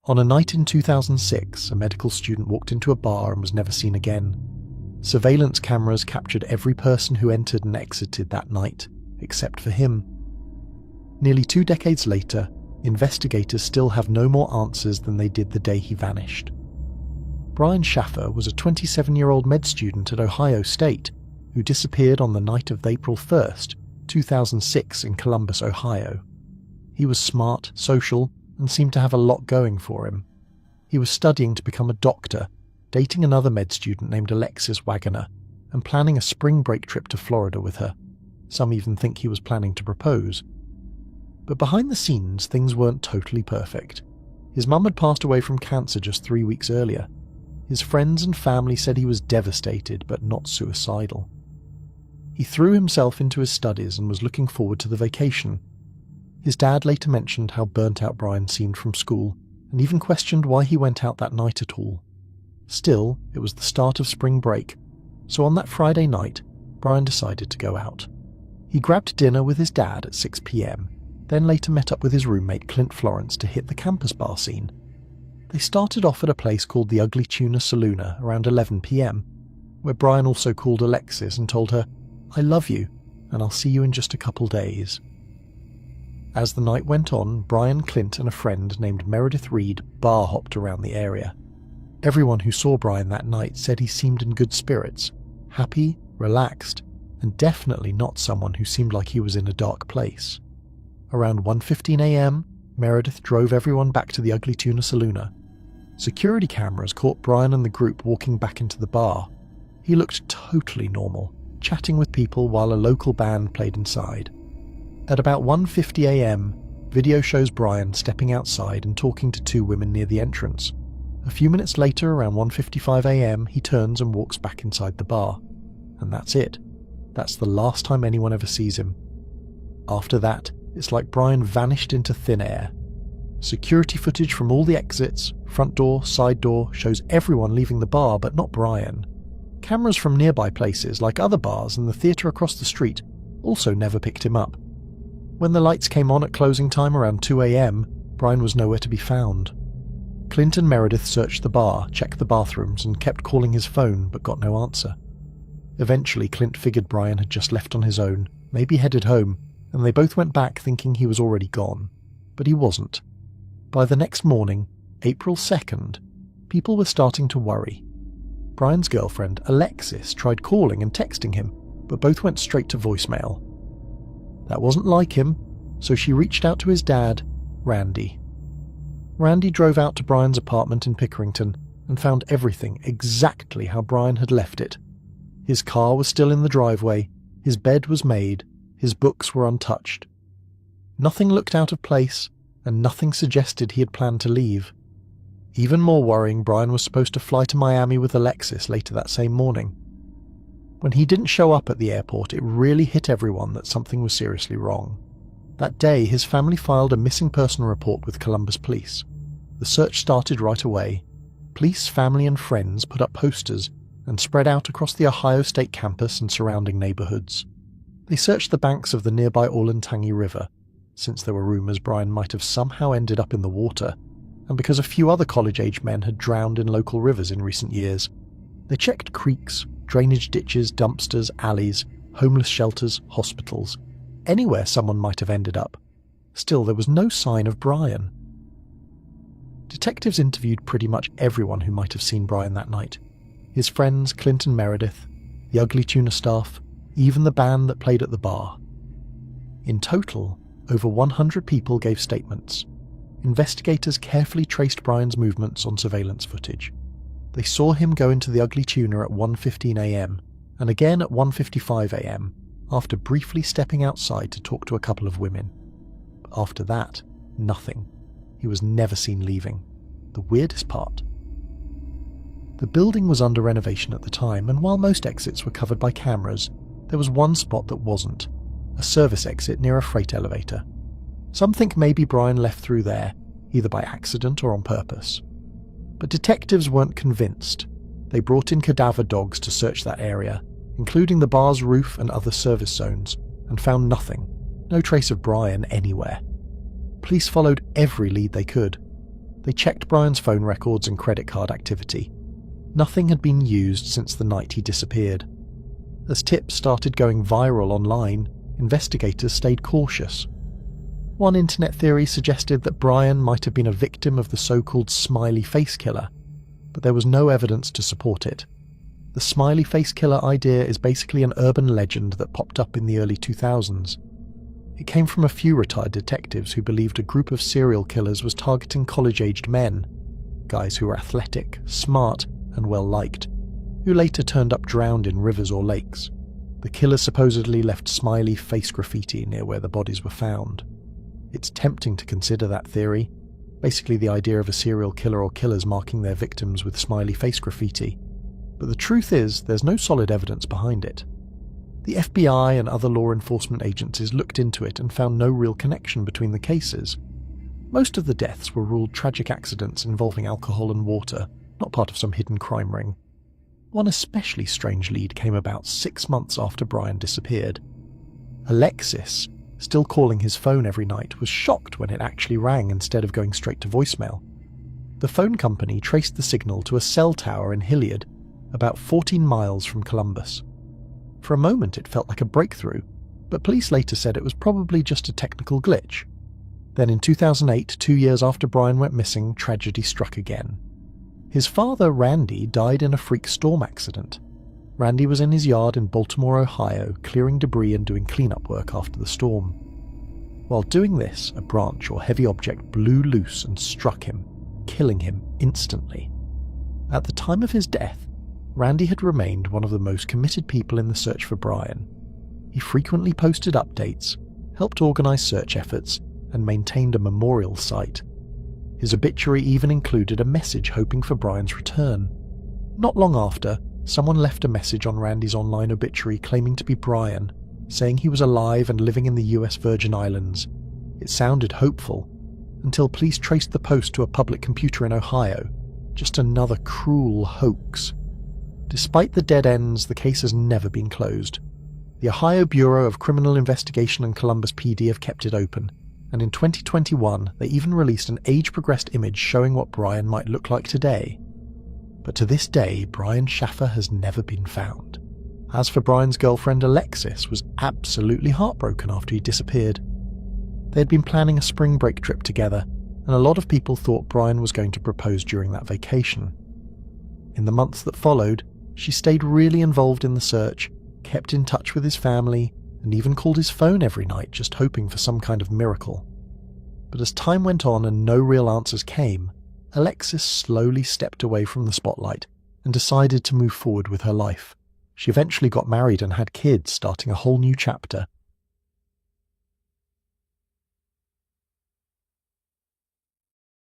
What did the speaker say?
On a night in 2006, a medical student walked into a bar and was never seen again. Surveillance cameras captured every person who entered and exited that night, except for him. Nearly 2 decades later, investigators still have no more answers than they did the day he vanished. Brian Schaffer was a 27-year-old med student at Ohio State who disappeared on the night of April 1st, 2006 in Columbus, Ohio. He was smart, social, and seemed to have a lot going for him. He was studying to become a doctor, dating another med student named Alexis Wagoner, and planning a spring break trip to Florida with her. Some even think he was planning to propose. But behind the scenes, things weren't totally perfect. His mum had passed away from cancer just 3 weeks earlier. His friends and family said he was devastated, but not suicidal. He threw himself into his studies and was looking forward to the vacation. His dad later mentioned how burnt out Brian seemed from school, and even questioned why he went out that night at all. Still, it was the start of spring break, so on that Friday night, Brian decided to go out. He grabbed dinner with his dad at 6 p.m, then later met up with his roommate Clint Florence to hit the campus bar scene. They started off at a place called the Ugly Tuna Saloona around 11 p.m, where Brian also called Alexis and told her, "I love you, and I'll see you in just a couple days." As the night went on, Brian, Clint and a friend named Meredith Reed bar hopped around the area. Everyone who saw Brian that night said he seemed in good spirits, happy, relaxed, and definitely not someone who seemed like he was in a dark place. Around 1:15 a.m, Meredith drove everyone back to the Ugly Tuna Saloona. Security cameras caught Brian and the group walking back into the bar. He looked totally normal, chatting with people while a local band played inside. At about 1:50 a.m, video shows Brian stepping outside and talking to 2 women near the entrance. A few minutes later, around 1:55 a.m, he turns and walks back inside the bar. And that's it. That's the last time anyone ever sees him. After that, it's like Brian vanished into thin air. Security footage from all the exits, front door, side door, shows everyone leaving the bar but not Brian. Cameras from nearby places like other bars and the theatre across the street also never picked him up. When the lights came on at closing time around 2 a.m, Brian was nowhere to be found. Clint and Meredith searched the bar, checked the bathrooms, and kept calling his phone but got no answer. Eventually, Clint figured Brian had just left on his own, maybe headed home, and they both went back thinking he was already gone. But he wasn't. By the next morning, April 2nd, people were starting to worry. Brian's girlfriend, Alexis, tried calling and texting him, but both went straight to voicemail. That wasn't like him, so she reached out to his dad, Randy. Randy drove out to Brian's apartment in Pickerington and found everything exactly how Brian had left it. His car was still in the driveway, his bed was made, his books were untouched. Nothing looked out of place, and nothing suggested he had planned to leave. Even more worrying, Brian was supposed to fly to Miami with Alexis later that same morning. When he didn't show up at the airport, it really hit everyone that something was seriously wrong. That day, his family filed a missing person report with Columbus Police. The search started right away. Police, family and friends put up posters and spread out across the Ohio State campus and surrounding neighborhoods. They searched the banks of the nearby Olentangy River, since there were rumors Brian might have somehow ended up in the water, and because a few other college-age men had drowned in local rivers in recent years. They checked creeks, drainage ditches, dumpsters, alleys, homeless shelters, hospitals, anywhere someone might have ended up. Still, there was no sign of Brian. Detectives interviewed pretty much everyone who might have seen Brian that night. His friends, Clint and Meredith, the Ugly Tuna staff, even the band that played at the bar. In total, over 100 people gave statements. Investigators carefully traced Brian's movements on surveillance footage. They saw him go into the Ugly Tuna at 1:15 a.m, and again at 1:55 a.m, after briefly stepping outside to talk to a couple of women. But after that, nothing. He was never seen leaving. The weirdest part. The building was under renovation at the time, and while most exits were covered by cameras, there was one spot that wasn't, a service exit near a freight elevator. Some think maybe Brian left through there, either by accident or on purpose. But detectives weren't convinced. They brought in cadaver dogs to search that area, including the bar's roof and other service zones, and found nothing, no trace of Brian anywhere. Police followed every lead they could. They checked Brian's phone records and credit card activity. Nothing had been used since the night he disappeared. As tips started going viral online, investigators stayed cautious. One internet theory suggested that Brian might have been a victim of the so-called smiley face killer, but there was no evidence to support it. The smiley face killer idea is basically an urban legend that popped up in the early 2000s. It came from a few retired detectives who believed a group of serial killers was targeting college-aged men, guys who were athletic, smart, and well-liked, who later turned up drowned in rivers or lakes. The killers supposedly left smiley face graffiti near where the bodies were found. It's tempting to consider that theory, basically the idea of a serial killer or killers marking their victims with smiley face graffiti. But the truth is, there's no solid evidence behind it. The FBI and other law enforcement agencies looked into it and found no real connection between the cases. Most of the deaths were ruled tragic accidents involving alcohol and water, not part of some hidden crime ring. One especially strange lead came about 6 months after Brian disappeared. Alexis, still calling his phone every night, was shocked when it actually rang instead of going straight to voicemail. The phone company traced the signal to a cell tower in Hilliard, about 14 miles from Columbus. For a moment it felt like a breakthrough, but police later said it was probably just a technical glitch. Then in 2008, 2 years after Brian went missing, tragedy struck again. His father, Randy, died in a freak storm accident. Randy was in his yard in Baltimore, Ohio, clearing debris and doing cleanup work after the storm. While doing this, a branch or heavy object blew loose and struck him, killing him instantly. At the time of his death, Randy had remained one of the most committed people in the search for Brian. He frequently posted updates, helped organize search efforts, and maintained a memorial site. His obituary even included a message hoping for Brian's return. Not long after, someone left a message on Randy's online obituary claiming to be Brian, saying he was alive and living in the US Virgin Islands. It sounded hopeful, until police traced the post to a public computer in Ohio. Just another cruel hoax. Despite the dead ends, the case has never been closed. The Ohio Bureau of Criminal Investigation and Columbus PD have kept it open, and in 2021 they even released an age-progressed image showing what Brian might look like today. But to this day, Brian Schaffer has never been found. As for Brian's girlfriend, Alexis was absolutely heartbroken after he disappeared. They had been planning a spring break trip together, and a lot of people thought Brian was going to propose during that vacation. In the months that followed, she stayed really involved in the search, kept in touch with his family, and even called his phone every night just hoping for some kind of miracle. But as time went on and no real answers came, Alexis slowly stepped away from the spotlight and decided to move forward with her life. She eventually got married and had kids, starting a whole new chapter.